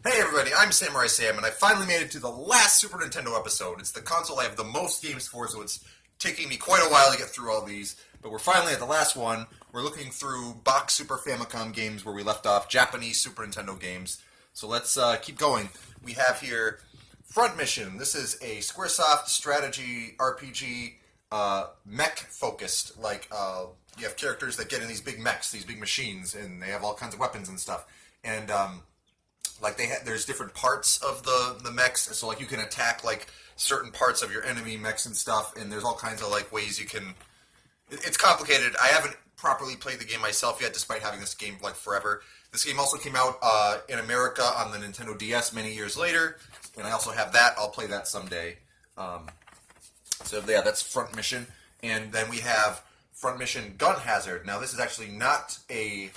Hey everybody, I'm Samurai Sam, and I finally made it to the last Super Nintendo episode. It's the console I have the most games for, so it's taking me quite a while to get through all these. But we're finally at the last one. We're looking through box Super Famicom games where we left off, Japanese Super Nintendo games. So let's keep going. We have here Front Mission. This is a Squaresoft strategy RPG, mech-focused. Like, you have characters that get in these big mechs, these big machines, and they have all kinds of weapons and stuff. And, like there's different parts of the mechs, so like you can attack like certain parts of your enemy mechs and stuff, and there's all kinds of like ways you can. It's complicated. I haven't properly played the game myself yet, despite having this game like forever. This game also came out in America on the Nintendo DS many years later, and I also have that. I'll play that someday. So yeah, that's Front Mission, and then we have Front Mission Gun Hazard. Now this is actually not a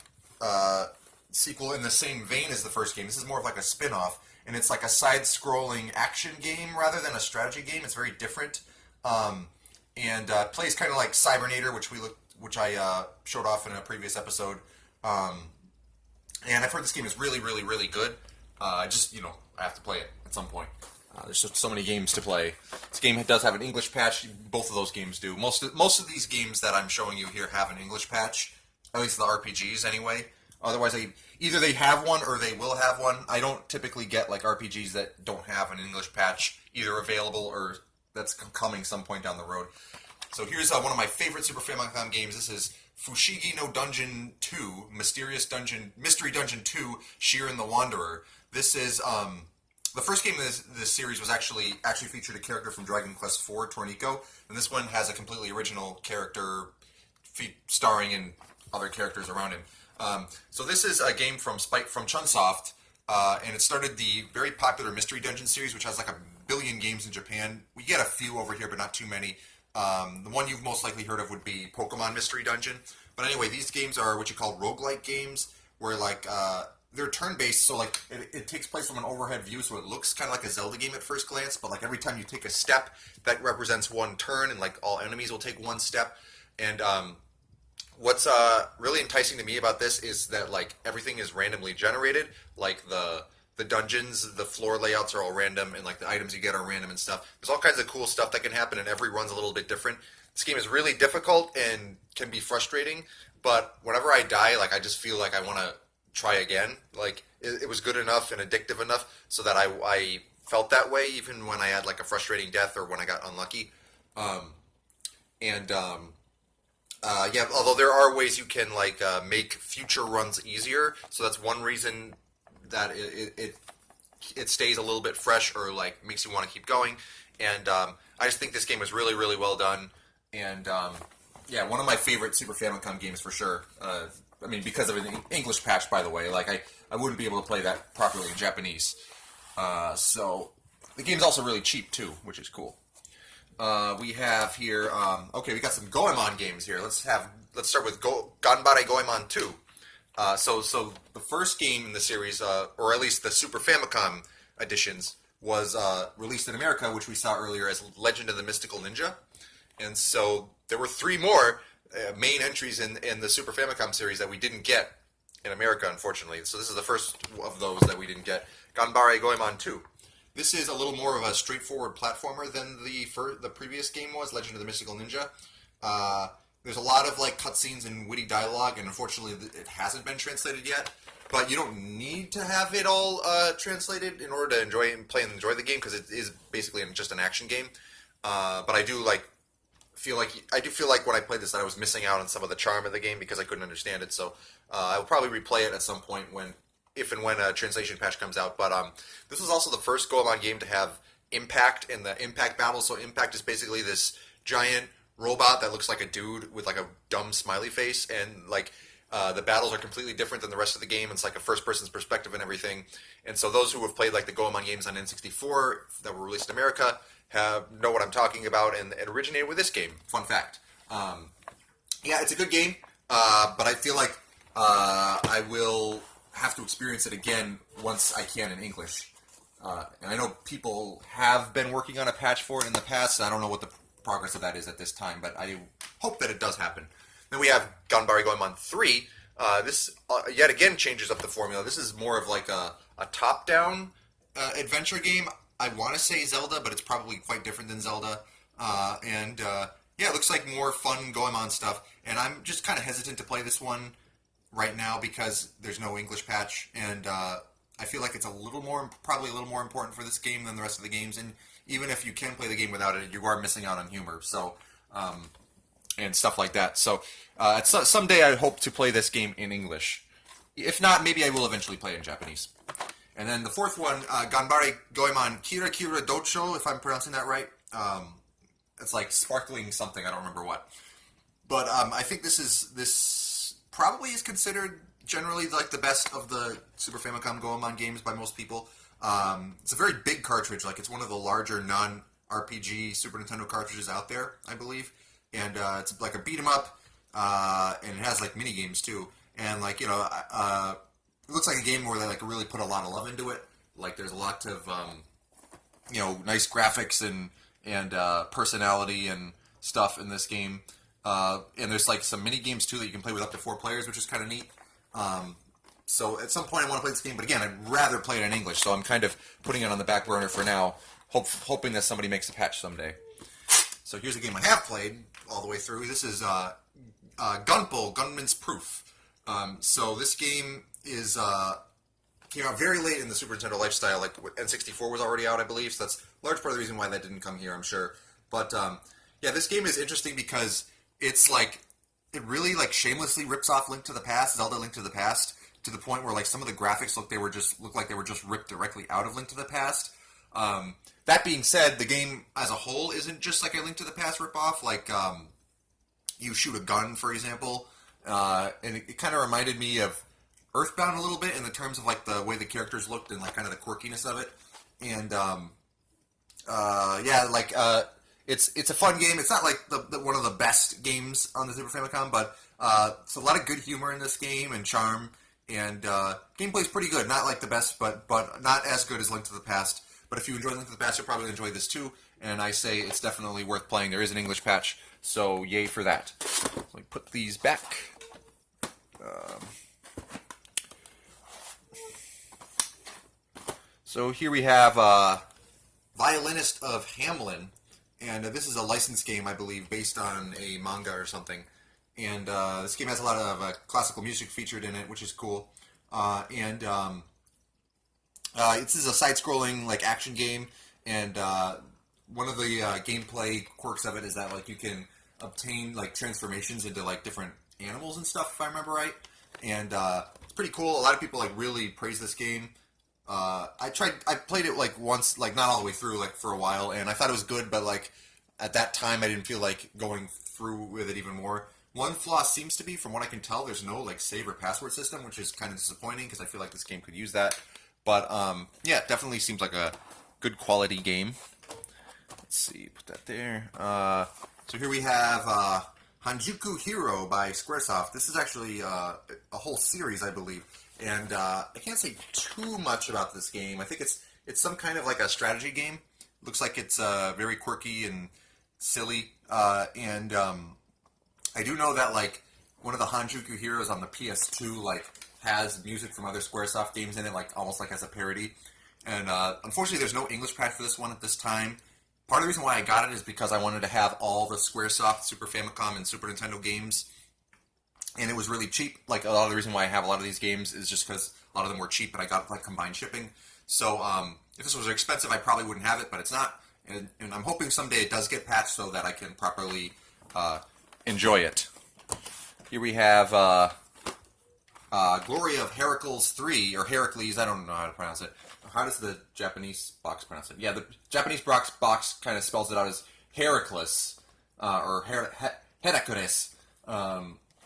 sequel in the same vein as the first game. This is more of like a spin-off, and it's like a side-scrolling action game rather than a strategy game. It's very different, and plays kind of like Cybernator, which I showed off in a previous episode. And I've heard this game is really, really, really good. I have to play it at some point. There's just so many games to play. This game does have an English patch. Both of those games do. Most of these games that I'm showing you here have an English patch, at least the RPGs anyway. Otherwise, either they have one or they will have one. I don't typically get like RPGs that don't have an English patch either available or that's coming some point down the road. So here's one of my favorite Super Famicom games. This is Fushigi no Dungeon 2, Mystery Dungeon 2, Shiren the Wanderer. This is the first game in this series was actually featured a character from Dragon Quest IV, Tornico, and this one has a completely original character starring in other characters around him. So this is a game from Chunsoft, and it started the very popular Mystery Dungeon series, which has like 1 billion games in Japan. We get a few over here, but not too many. The one you've most likely heard of would be Pokemon Mystery Dungeon. But anyway, these games are what you call roguelike games, where like they're turn-based, so like it takes place from an overhead view, so it looks kind of like a Zelda game at first glance, but like every time you take a step, that represents one turn, and like all enemies will take one step. And what's really enticing to me about this is that like everything is randomly generated. Like the dungeons, the floor layouts are all random, and like the items you get are random and stuff. There's all kinds of cool stuff that can happen, and every run's a little bit different. This game is really difficult and can be frustrating, but whenever I die, like I just feel like I want to try again. Like it was good enough and addictive enough so that I felt that way even when I had like a frustrating death or when I got unlucky. Yeah, although there are ways you can like make future runs easier, so that's one reason that it stays a little bit fresh or like makes you want to keep going. And I just think this game is really, really well done. And yeah, one of my favorite Super Famicom games for sure. I mean, because of an English patch, by the way. Like I wouldn't be able to play that properly in Japanese. So the game's also really cheap too, which is cool. We have here, okay, we got some Goemon games here. Let's start with Ganbare Goemon 2. So the first game in the series, or at least the Super Famicom editions, was released in America, which we saw earlier as Legend of the Mystical Ninja. And so there were 3 more main entries in the Super Famicom series that we didn't get in America, unfortunately. So this is the first of those that we didn't get. Ganbare Goemon 2. This is a little more of a straightforward platformer than the previous game was, Legend of the Mystical Ninja. There's a lot of like cutscenes and witty dialogue, and unfortunately it hasn't been translated yet. But you don't need to have it all translated in order to enjoy the game, because it is basically just an action game. But I do feel like when I played this that I was missing out on some of the charm of the game because I couldn't understand it. So I will probably replay it at some point if and when a translation patch comes out. But this was also the first Goemon game to have Impact in the Impact battle. So Impact is basically this giant robot that looks like a dude with like a dumb smiley face, and like the battles are completely different than the rest of the game. It's like a first person's perspective and everything. And so those who have played like the Goemon games on N64 that were released in America know what I'm talking about, and it originated with this game. Fun fact. Yeah, it's a good game, but I feel like I will have to experience it again once I can in English. And I know people have been working on a patch for it in the past, and I don't know what the progress of that is at this time, but I hope that it does happen. Then we have Ganbare Goemon 3. This yet again changes up the formula. This is more of like a top-down adventure game. I want to say Zelda, but it's probably quite different than Zelda. Yeah, it looks like more fun Goemon stuff. And I'm just kind of hesitant to play this one right now because there's no English patch, and I feel like it's probably a little more important for this game than the rest of the games. And even if you can play the game without it, you are missing out on humor. So, and stuff like that. So, someday I hope to play this game in English. If not, maybe I will eventually play it in Japanese. And then the fourth one, Ganbare Goemon Kira Kira Docho, if I'm pronouncing that right. It's like sparkling something, I don't remember what. But I think this probably is considered generally like the best of the Super Famicom Goemon games by most people. It's a very big cartridge, like it's one of the larger non-RPG Super Nintendo cartridges out there, I believe. And it's like a beat 'em up, and it has like mini games too. And like it looks like a game where they like really put a lot of love into it. Like there's a lot of nice graphics and personality and stuff in this game. And there's like some mini games too that you can play with up to 4 players, which is kind of neat. So at some point I want to play this game, but again, I'd rather play it in English. So I'm kind of putting it on the back burner for now, hoping that somebody makes a patch someday. So here's a game I have played all the way through. This is Gunpul, Gunman's Proof. So this game is came out very late in the Super Nintendo lifestyle. Like N64 was already out, I believe. So that's a large part of the reason why that didn't come here, I'm sure. But yeah, this game is interesting because it's like it really like shamelessly rips off Link to the Past, Zelda Link to the Past, to the point where like some of the graphics look like they were just ripped directly out of Link to the Past. That being said, the game as a whole isn't just like a Link to the Past ripoff. Like you shoot a gun, for example, and it kind of reminded me of Earthbound a little bit in the terms of like the way the characters looked and like kind of the quirkiness of it. And it's a fun game. It's not like the one of the best games on the Super Famicom, but it's a lot of good humor in this game and charm. And gameplay's pretty good. Not like the best, but not as good as Link to the Past. But if you enjoy Link to the Past, you'll probably enjoy this too. And I say it's definitely worth playing. There is an English patch, so yay for that. Let me put these back. So here we have Violinist of Hameln. And this is a licensed game, I believe, based on a manga or something. And this game has a lot of classical music featured in it, which is cool. This is a side-scrolling like action game, and one of the gameplay quirks of it is that like you can obtain like transformations into like different animals and stuff, if I remember right. And it's pretty cool. A lot of people like really praise this game. I played it like once, like not all the way through, like for a while, and I thought it was good, but like at that time I didn't feel like going through with it even more. One flaw seems to be, from what I can tell, there's no like save or password system, which is kind of disappointing because I feel like this game could use that. But yeah, it definitely seems like a good quality game. Let's see, put that there. So here we have Onkku Hero by Squaresoft. This is actually a whole series, I believe. And I can't say too much about this game. I think it's some kind of like a strategy game. Looks like it's very quirky and silly. I do know that like one of the Onkku Heroes on the PS2 like has music from other Squaresoft games in it, like almost like as a parody. And unfortunately, there's no English patch for this one at this time. Part of the reason why I got it is because I wanted to have all the Squaresoft Super Famicom and Super Nintendo games. And it was really cheap. Like, a lot of the reason why I have a lot of these games is just because a lot of them were cheap, and I got, like, combined shipping. So, if this was expensive, I probably wouldn't have it, but it's not. And I'm hoping someday it does get patched so that I can properly enjoy it. Here we have Glory of Herakles 3, or Herakles, I don't know how to pronounce it. How does the Japanese box pronounce it? Yeah, the Japanese box kind of spells it out as Herakles, or Herakles.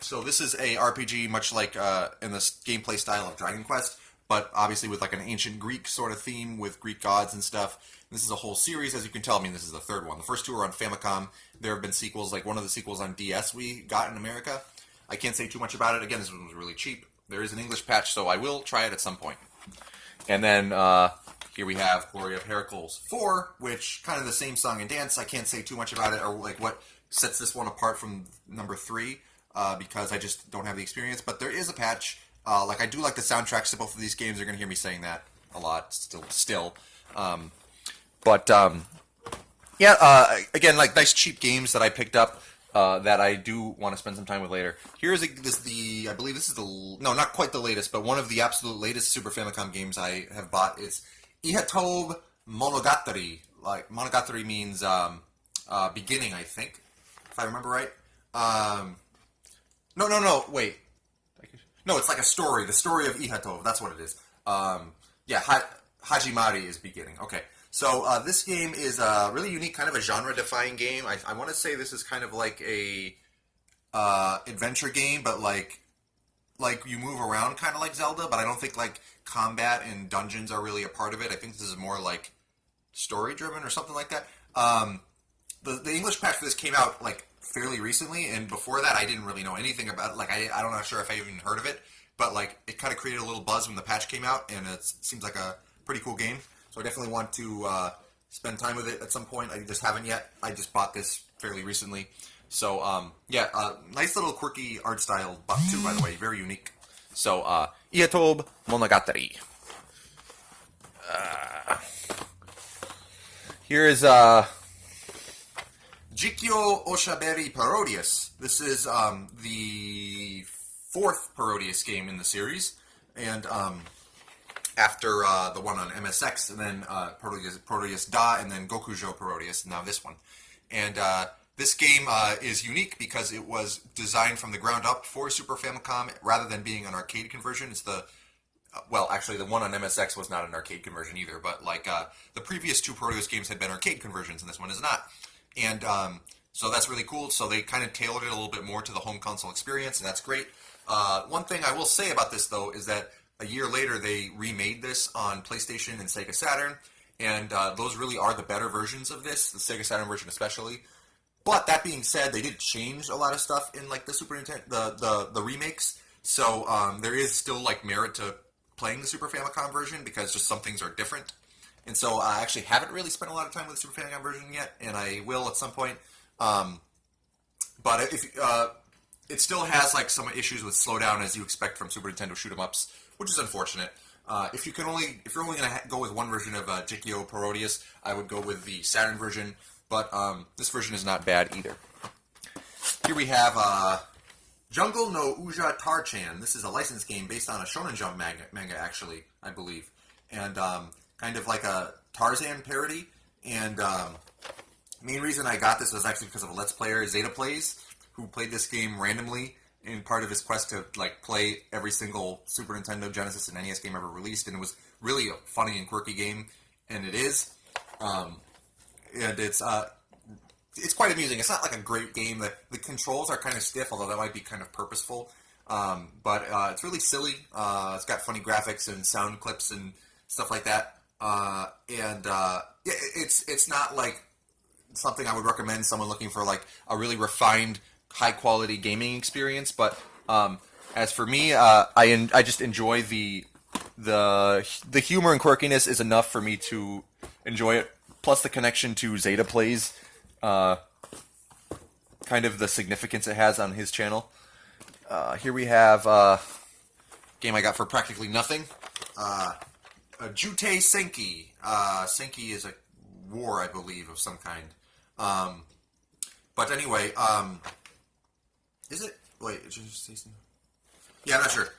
So this is a RPG much like in the gameplay style of Dragon Quest, but obviously with like an ancient Greek sort of theme with Greek gods and stuff. This is a whole series, as you can tell. I mean, this is the third one. The first two are on Famicom. There have been sequels, like one of the sequels on DS we got in America. I can't say too much about it. Again, this one was really cheap. There is an English patch, so I will try it at some point. And then here we have Glory of Herakles 4, which kind of the same song and dance. I can't say too much about it, or like what sets this one apart from number 3. because I just don't have the experience. But there is a patch. Like I do like the soundtracks to both of these games. You're gonna hear me saying that a lot still. Again, like nice cheap games that I picked up that I do want to spend some time with later. Here's I believe this is no, not quite the latest, but one of the absolute latest Super Famicom games I have bought is Ihatobe Monogatari. Like Monogatari means beginning, I think, if I remember right. No, wait. No, it's like a story. The story of Ihatobe. That's what it is. Hajimari is beginning. Okay. So this game is really unique, kind of a genre-defying game. I want to say this is kind of like a adventure game, but like you move around kind of like Zelda, but I don't think like combat and dungeons are really a part of it. I think this is more like story-driven or something like that. The English patch for this came out like fairly recently, and before that I didn't really know anything about it. Like I'm not sure if I even heard of it, but like it kind of created a little buzz when the patch came out, and it seems like a pretty cool game. So I definitely want to spend time with it at some point. I just haven't yet. I just bought this fairly recently. So nice little quirky art style too, by the way, very unique. So Ihatobe Monogatari. Here is Jikyo Oshaberi Parodius. This is the fourth Parodius game in the series, and after the one on MSX, and then Proteus Da, and then Gokujo Parodius, and now this one. And this game is unique because it was designed from the ground up for Super Famicom, rather than being an arcade conversion. It's actually, the one on MSX was not an arcade conversion either, but like the previous two Proteus games had been arcade conversions, and this one is not. And so that's really cool. So they kind of tailored it a little bit more to the home console experience, and that's great. One thing I will say about this, though, is that a year later they remade this on PlayStation and Sega Saturn, and those really are the better versions of this, the Sega Saturn version especially. But that being said, they did change a lot of stuff in like the Super Nintendo, the remakes. So there is still like merit to playing the Super Famicom version, because just some things are different. And so I actually haven't really spent a lot of time with the Super Famicom version yet, and I will at some point. But if it still has like some issues with slowdown, as you expect from Super Nintendo shoot 'em ups, which is unfortunate. If you're only going to go with one version of Jikyo Parodius, I would go with the Saturn version. But this version is not bad either. Here we have Jungle no Uja Tarchan. This is a licensed game based on a Shonen Jump manga, actually, I believe, and kind of like a Tarzan parody. And main reason I got this was actually because of a Let's Player, Zeta Plays, who played this game randomly in part of his quest to like play every single Super Nintendo, Genesis, and NES game ever released, and it was really a funny and quirky game, and it is. And it's quite amusing. It's not like a great game. The controls are kind of stiff, although that might be kind of purposeful. But it's really silly. It's got funny graphics and sound clips and stuff like that. It's not like something I would recommend someone looking for like a really refined, high quality gaming experience. But as for me, I just enjoy the humor and quirkiness is enough for me to enjoy it. Plus the connection to Zeta Plays, kind of the significance it has on his channel. Here we have a game I got for practically nothing. Jutei Senki. Senki is a war, I believe, of some kind. But anyway, is it? Wait, did you just say something? Yeah, I'm not sure.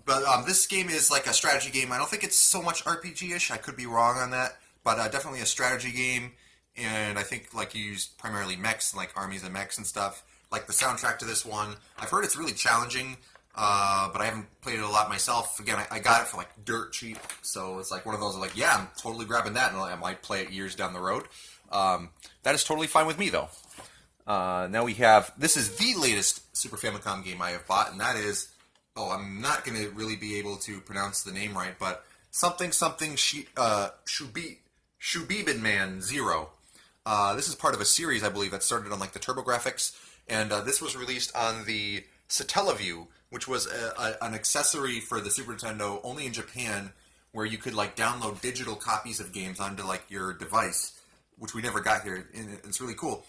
But this game is like a strategy game. I don't think it's so much RPG-ish. I could be wrong on that. But definitely a strategy game. And I think like you use primarily mechs, like armies and mechs and stuff. Like the soundtrack to this one. I've heard it's really challenging. But I haven't played it a lot myself. Again, I got it for like dirt cheap. So it's like one of those like, yeah, I'm totally grabbing that. And I might play it years down the road. That is totally fine with me, though. Now we have... This is the latest Super Famicom game I have bought. And that is... Oh, I'm not going to really be able to pronounce the name right. But something binman 0. This is part of a series, I believe, that started on like the TurboGrafx. And this was released on the Satellaview, which was an accessory for the Super Nintendo only in Japan, where you could like download digital copies of games onto like your device, which we never got here. And it's really cool.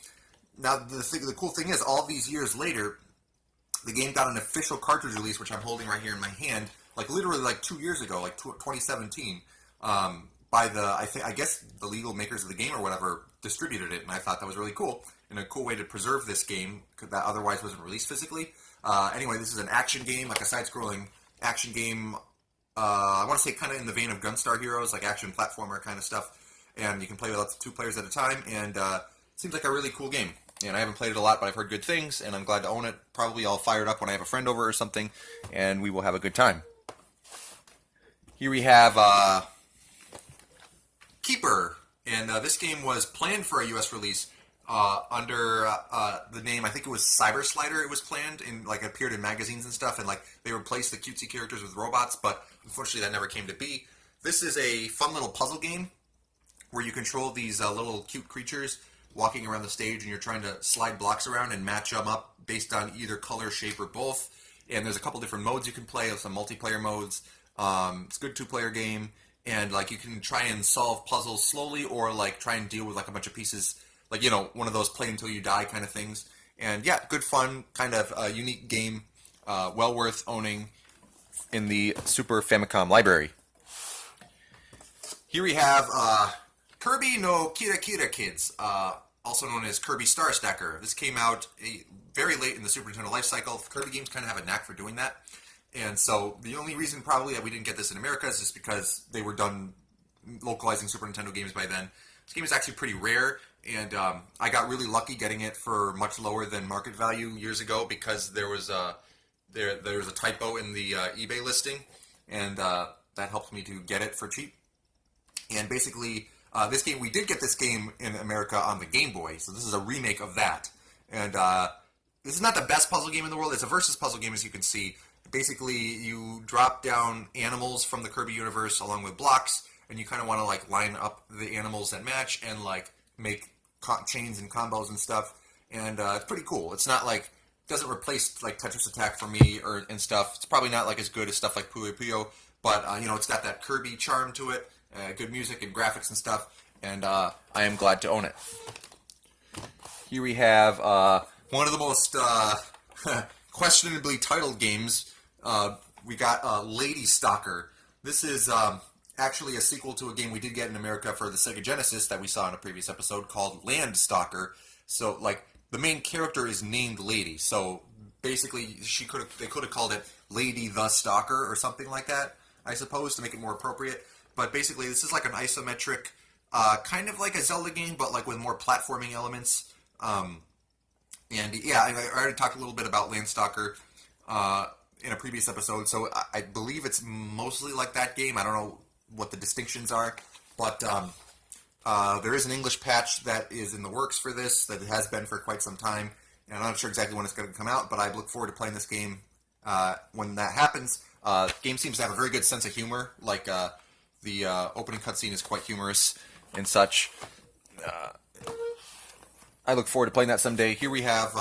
now the cool thing is, all these years later, the game got an official cartridge release, which I'm holding right here in my hand, like literally like 2 years ago, like 2017, by I guess the legal makers of the game or whatever distributed it, and I thought that was really cool, and a cool way to preserve this game that otherwise wasn't released physically. Anyway, this is an action game, like a side-scrolling action game. I want to say kind of in the vein of Gunstar Heroes, like action platformer kind of stuff, and you can play with up to 2 players at a time, and it seems like a really cool game. And I haven't played it a lot, but I've heard good things, and I'm glad to own it. Probably I'll fire it up when I have a friend over or something, and we will have a good time. Here we have Keeper, and this game was planned for a U.S. release under the name, I think it was Cyber Slider. It was planned and like appeared in magazines and stuff, and like they replaced the cutesy characters with robots, but unfortunately that never came to be. This is a fun little puzzle game where you control these little cute creatures walking around the stage, and you're trying to slide blocks around and match them up based on either color, shape, or both. And there's a couple different modes you can play, some multiplayer modes. It's a good 2-player game, and like you can try and solve puzzles slowly, or like try and deal with like a bunch of pieces, like, you know, one of those play until you die kind of things. And yeah, good fun, kind of unique game, well worth owning in the Super Famicom library. Here we have Kirby no Kira Kira Kids, also known as Kirby Star Stacker. This came out very late in the Super Nintendo life cycle. Kirby games kind of have a knack for doing that. And so the only reason probably that we didn't get this in America is just because they were done localizing Super Nintendo games by then. This game is actually pretty rare, and I got really lucky getting it for much lower than market value years ago because there was a typo in the eBay listing, and that helped me to get it for cheap. And basically, this game, we did get this game in America on the Game Boy, so this is a remake of that. And this is not the best puzzle game in the world. It's a versus puzzle game, as you can see. Basically, you drop down animals from the Kirby universe along with blocks, and you kind of want to like line up the animals that match and like make chains and combos and stuff. And it's pretty cool. It's not like, it doesn't replace like Tetris Attack for me and stuff. It's probably not like as good as stuff like Puyo Puyo, but you know, it's got that Kirby charm to it. Good music and graphics and stuff, and I am glad to own it. Here we have one of the most questionably titled games. We got Lady Stalker. This is actually a sequel to a game we did get in America for the Sega Genesis that we saw in a previous episode called Land Stalker. So, like, the main character is named Lady. So, basically, they could have called it Lady the Stalker or something like that, I suppose, to make it more appropriate. But basically, this is like an isometric, kind of like a Zelda game, but like with more platforming elements. And yeah, I already talked a little bit about Landstalker in a previous episode, so I believe it's mostly like that game. I don't know what the distinctions are, but there is an English patch that is in the works for this, that it has been for quite some time, and I'm not sure exactly when it's going to come out, but I look forward to playing this game when that happens. The game seems to have a very good sense of humor, like the opening cutscene is quite humorous and such. I look forward to playing that someday. Here we have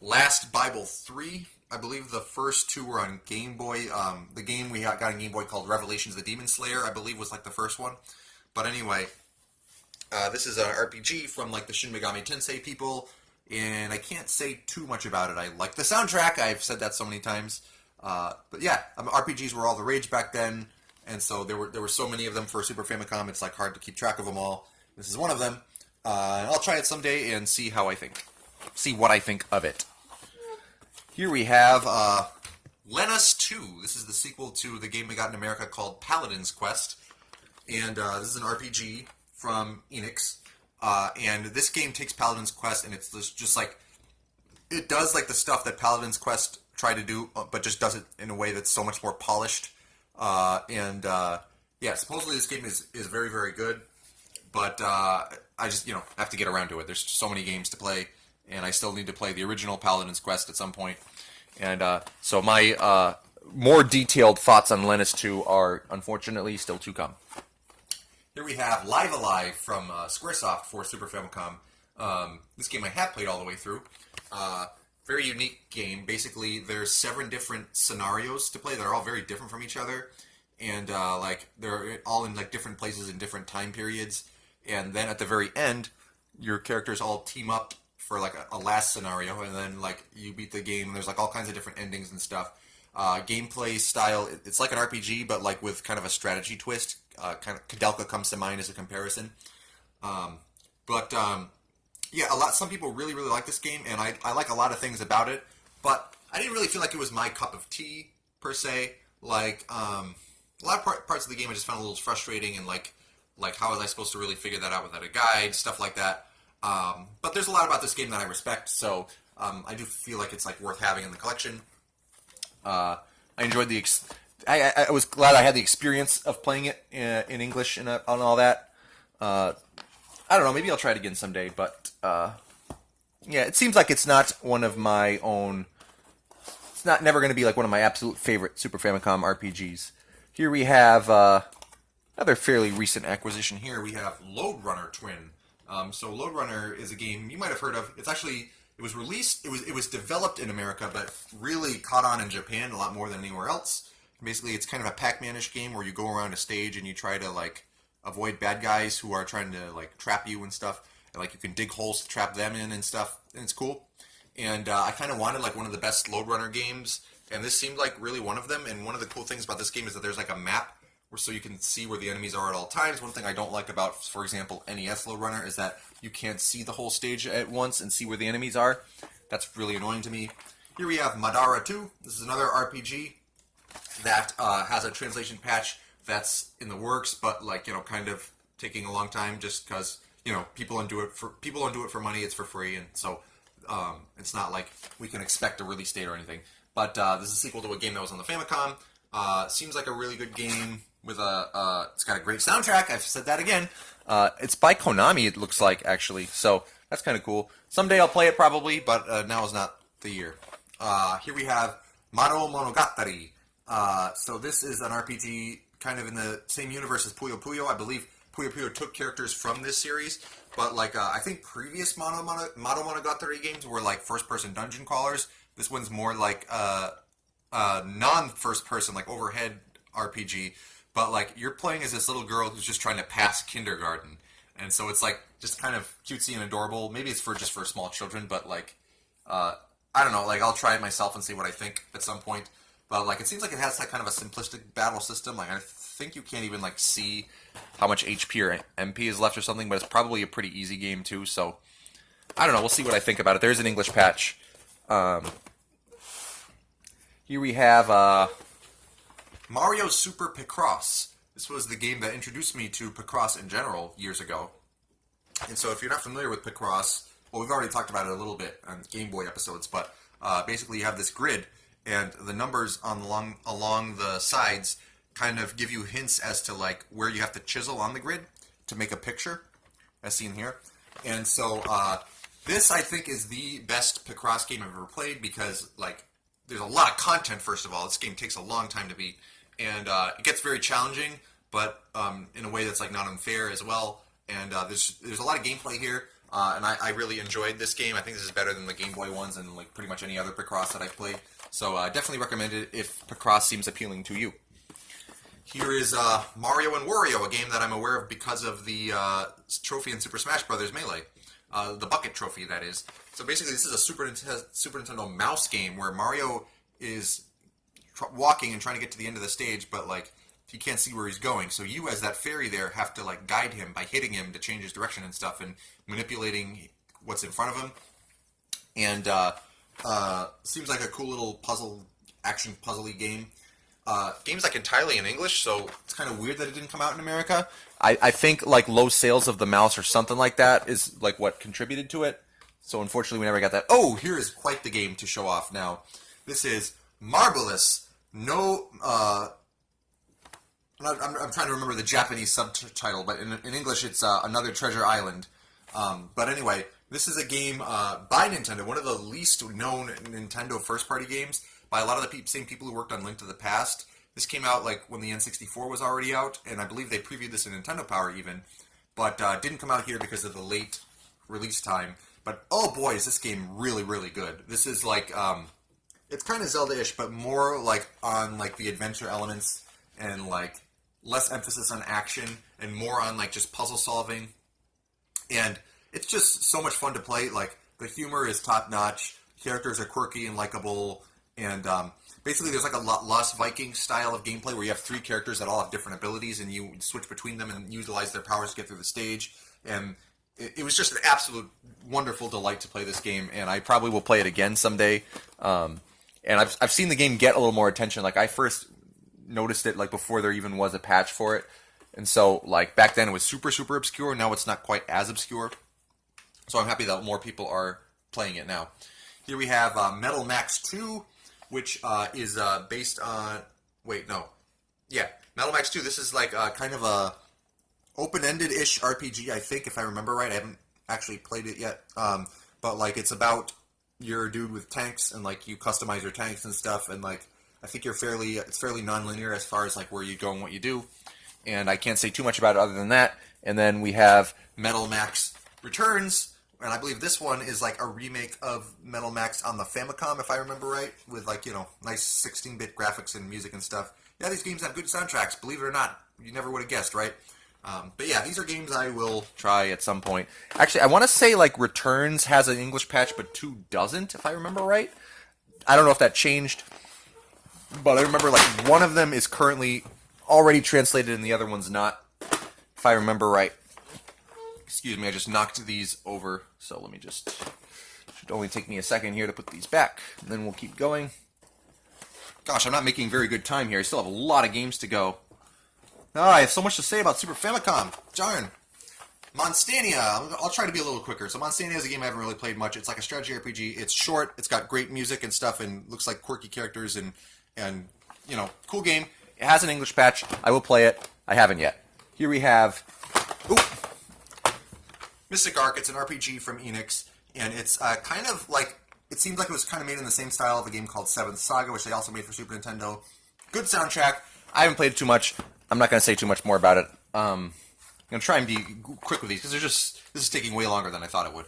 Last Bible 3. I believe the first 2 were on Game Boy. The game we got on Game Boy called Revelations of the Demon Slayer, I believe, was like the first one. But anyway, this is an RPG from like the Shin Megami Tensei people, and I can't say too much about it. I like the soundtrack. I've said that so many times. But yeah, RPGs were all the rage back then. And so there were so many of them for Super Famicom, it's like hard to keep track of them all. This is one of them. I'll try it someday and see how I think. See what I think of it. Here we have Lenus 2. This is the sequel to the game we got in America called Paladins Quest. And this is an RPG from Enix. And this game takes Paladins Quest, and it's just like, it does like the stuff that Paladins Quest tried to do, but just does it in a way that's so much more polished. Yeah, supposedly this game is very, very good, but I just, have to get around to it. There's so many games to play, and I still need to play the original Paladins Quest at some point. And so my more detailed thoughts on Lenus 2 are, unfortunately, still to come. Here we have Live Alive from Squaresoft for Super Famicom. This game I have played all the way through. Very unique game. Basically, there's 7 different scenarios to play that are all very different from each other, and they're all in like different places in different time periods. And then at the very end, your characters all team up for like a last scenario, and then like you beat the game. And there's like all kinds of different endings and stuff. Gameplay style, it's like an RPG, but like with kind of a strategy twist. Kind of Kadelka comes to mind as a comparison. Yeah, some people really, really like this game, and I like a lot of things about it, but I didn't really feel like it was my cup of tea, per se. Like, a lot of parts of the game I just found a little frustrating, and like how was I supposed to really figure that out without a guide, stuff like that. But there's a lot about this game that I respect, so I do feel like it's like worth having in the collection. I enjoyed I was glad I had the experience of playing it in English and all that. I don't know, maybe I'll try it again someday, but yeah, it seems like it's not one of my own. It's never going to be like one of my absolute favorite Super Famicom RPGs. Here we have another fairly recent acquisition. Here we have Lode Runner Twin. So Lode Runner is a game you might have heard of. It was released. It was developed in America, but really caught on in Japan a lot more than anywhere else. Basically, it's kind of a Pac-Man-ish game where you go around a stage and you try to like avoid bad guys who are trying to like trap you and stuff. And like you can dig holes to trap them in and stuff. And it's cool. And I kind of wanted like one of the best Lode Runner games, and this seemed like really one of them. And one of the cool things about this game is that there's like a map so you can see where the enemies are at all times. One thing I don't like about, for example, NES Lode Runner is that you can't see the whole stage at once and see where the enemies are. That's really annoying to me. Here we have Madara 2. This is another RPG that has a translation patch that's in the works, but like, you know, kind of taking a long time just because, you know, people don't do it for money. It's for free, and so it's not like we can expect a release date or anything. But this is a sequel to a game that was on the Famicom. Seems like a really good game with it's got a great soundtrack. I've said that again. It's by Konami, it looks like, actually. So that's kind of cool. Someday I'll play it probably, but now is not the year. Here we have Maro Monogatari. So this is an RPG kind of in the same universe as Puyo Puyo. I believe Puyo Puyo took characters from this series, but like I think previous Maro Monogatari games were like first-person dungeon crawlers. This one's more like non-first person, like overhead RPG. But like you're playing as this little girl who's just trying to pass kindergarten, and so it's like just kind of cutesy and adorable. Maybe it's just for small children, but like I don't know. Like I'll try it myself and see what I think at some point. But like it seems like it has that kind of a simplistic battle system. Like I think you can't even like see how much HP or MP is left or something. But it's probably a pretty easy game too. So I don't know. We'll see what I think about it. There's an English patch. Here we have Mario Super Picross. This was the game that introduced me to Picross in general years ago. And so if you're not familiar with Picross, well, we've already talked about it a little bit on Game Boy episodes, but basically you have this grid, and the numbers along the sides kind of give you hints as to like where you have to chisel on the grid to make a picture, as seen here. And so this, I think, is the best Picross game I've ever played because like there's a lot of content. First of all, this game takes a long time to beat, and it gets very challenging, but in a way that's like not unfair as well. And there's a lot of gameplay here, and I really enjoyed this game. I think this is better than the Game Boy ones and like pretty much any other Picross that I've played. So definitely recommend it if Picross seems appealing to you. Here is Mario and Wario, a game that I'm aware of because of the trophy in Super Smash Bros. Melee. The bucket trophy, that is. So basically, this is a Super Nintendo mouse game where Mario is walking and trying to get to the end of the stage, but like he can't see where he's going. So you, as that fairy there, have to like guide him by hitting him to change his direction and stuff, and manipulating what's in front of him. And seems like a cool little action puzzly game. Game's like entirely in English, so it's kind of weird that it didn't come out in America. I think like low sales of the mouse or something like that is like what contributed to it. So unfortunately we never got that. Oh, here is quite the game to show off now. This is Marvelous. No, I'm trying to remember the Japanese subtitle, but in English it's Another Treasure Island. But anyway, this is a game by Nintendo, one of the least known Nintendo first-party games by a lot of the same people who worked on Link to the Past. This came out like when the N64 was already out, and I believe they previewed this in Nintendo Power even, but didn't come out here because of the late release time. But oh boy, is this game really, really good. This is like, it's kind of Zelda-ish, but more like on like the adventure elements and like less emphasis on action and more on like just puzzle solving. And it's just so much fun to play. Like The humor is top-notch. Characters are quirky and likable, and basically there's like a Lost Viking style of gameplay where you have 3 characters that all have different abilities, and you switch between them and utilize their powers to get through the stage. And it was just an absolute wonderful delight to play this game, and I probably will play it again someday. And I've seen the game get a little more attention. Like, I first noticed it like before there even was a patch for it, and so like back then it was super obscure. Now it's not quite as obscure, so I'm happy that more people are playing it now. Here we have Metal Max 2, which is based on... Wait, no. Yeah, Metal Max 2. This is like kind of a open-ended-ish RPG, I think, if I remember right. I haven't actually played it yet. But like it's about you're a dude with tanks, and like you customize your tanks and stuff, and like I think it's fairly non-linear as far as like where you go and what you do. And I can't say too much about it other than that. And then we have Metal Max Returns. And I believe this one is like a remake of Metal Max on the Famicom, if I remember right, with like, you know, nice 16-bit graphics and music and stuff. Yeah, these games have good soundtracks, believe it or not. You never would have guessed, right? But yeah, these are games I will try at some point. Actually, I want to say like Returns has an English patch, but 2 doesn't, if I remember right. I don't know if that changed, but I remember like one of them is currently already translated and the other one's not, if I remember right. Excuse me, I just knocked these over, so let me just... Should only take me a second here to put these back, and then we'll keep going. Gosh, I'm not making very good time here. I still have a lot of games to go. Oh, I have so much to say about Super Famicom. Darn. Monstania. I'll try to be a little quicker. So Monstania is a game I haven't really played much. It's like a strategy RPG. It's short. It's got great music and stuff, and looks like quirky characters, and you know, cool game. It has an English patch. I will play it. I haven't yet. Here we have... Ooh. Mystic Arc. It's an RPG from Enix, and it's kind of like, it seems like it was kind of made in the same style of a game called Seventh Saga, which they also made for Super Nintendo. Good soundtrack. I haven't played it too much. I'm not going to say too much more about it. I'm going to try and be quick with these, because this is taking way longer than I thought it would.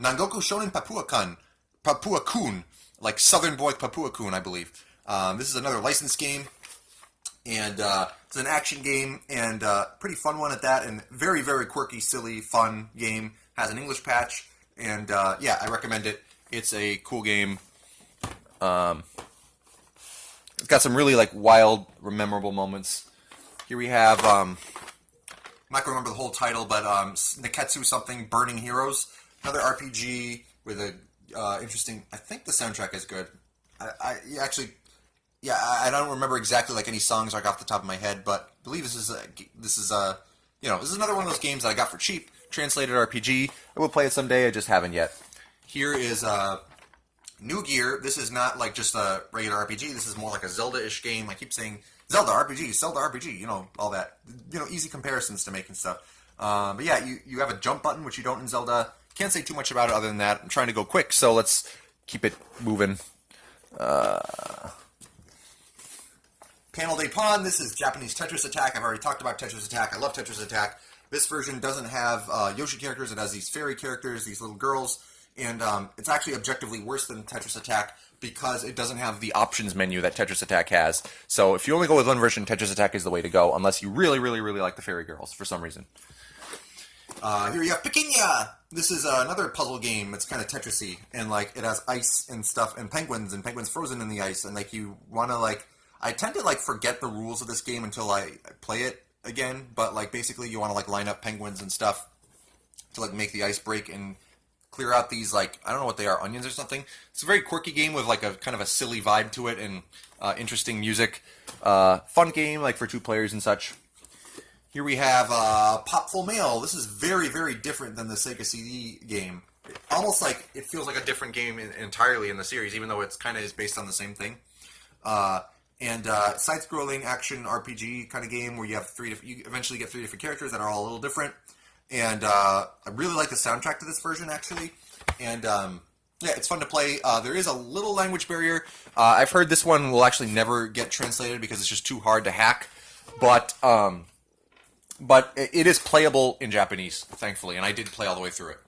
Nangoku Shonen Papua Kun, like Southern Boy Papua Kun, I believe. This is another licensed game, and it's an action game, and pretty fun one at that, and very, very quirky, silly, fun game. Has an English patch, and yeah, I recommend it. It's a cool game. It's got some really like wild, memorable moments. Here we have, I'm not going to remember the whole title, but Neketsu something, Burning Heroes. Another RPG with a interesting, I think the soundtrack is good. I don't remember exactly like any songs like off the top of my head, but I believe this is another one of those games that I got for cheap. Translated RPG. I will play it someday. I just haven't yet. Here is New Gear. This is not like just a regular RPG. This is more like a Zelda-ish game. I keep saying Zelda RPG, you know, all that. You know, easy comparisons to make and stuff. But yeah, you have a jump button, which you don't in Zelda. Can't say too much about it other than that. I'm trying to go quick, so let's keep it moving. Panel de Pon. This is Japanese Tetris Attack. I've already talked about Tetris Attack. I love Tetris Attack. This version doesn't have Yoshi characters. It has these fairy characters, these little girls. And it's actually objectively worse than Tetris Attack because it doesn't have the options menu that Tetris Attack has. So if you only go with one version, Tetris Attack is the way to go, unless you really, really, really like the fairy girls for some reason. Here you have Pequeña! This is another puzzle game. It's kind of Tetris-y, and like it has ice and stuff, and penguins frozen in the ice, and like you want to like... I tend to like forget the rules of this game until I play it again, but like basically you want to like line up penguins and stuff to like make the ice break and clear out these like, I don't know what they are, onions or something. It's a very quirky game with like a kind of a silly vibe to it and interesting music. Fun game like for 2 players and such. Here we have Popful Mail. This is very, very different than the Sega CD game. Almost like it feels like a different game entirely in the series, even though it's kind of is based on the same thing. And side-scrolling action RPG kind of game where you have you eventually get 3 different characters that are all a little different. And I really like the soundtrack to this version, actually. And yeah, it's fun to play. There is a little language barrier. I've heard this one will actually never get translated because it's just too hard to hack. But it is playable in Japanese, thankfully, and I did play all the way through it.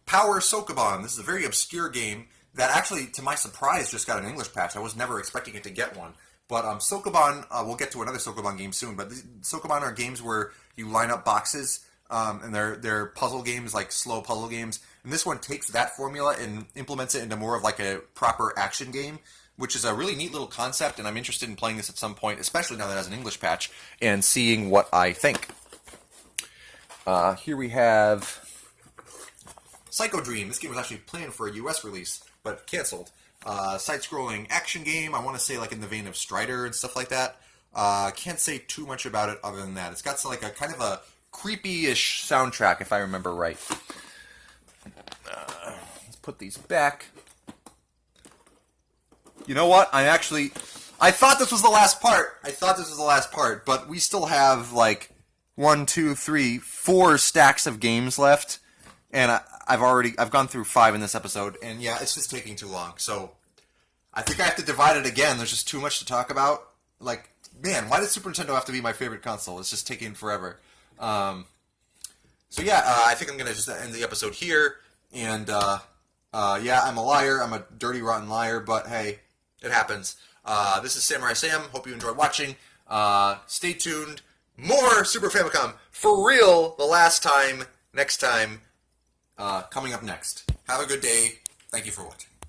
Power Sokoban. This is a very obscure game that actually, to my surprise, just got an English patch. I was never expecting it to get one. But Sokoban, we'll get to another Sokoban game soon, but Sokoban are games where you line up boxes, and they're puzzle games, like slow puzzle games, And this one takes that formula and implements it into more of like a proper action game, which is a really neat little concept, and I'm interested in playing this at some point, especially now that it has an English patch, and seeing what I think. Here we have Psycho Dream. This game was actually planned for a US release, but canceled. Side-scrolling action game, I want to say like in the vein of Strider and stuff like that. Can't say too much about it other than that. It's got like a kind of a creepy-ish soundtrack, if I remember right. Let's put these back. You know what? I thought this was the last part. But we still have like 1, 2, 3, 4 stacks of games left, and I've gone through 5 in this episode, and yeah, it's just taking too long. So I think I have to divide it again. There's just too much to talk about. Like, man, why does Super Nintendo have to be my favorite console? It's just taking forever. So yeah, I think I'm gonna just end the episode here. And yeah, I'm a liar. I'm a dirty, rotten liar. But hey, it happens. This is Samurai Sam. Hope you enjoyed watching. Stay tuned. More Super Famicom for real. The last time. Next time. Coming up next. Have a good day. Thank you for watching.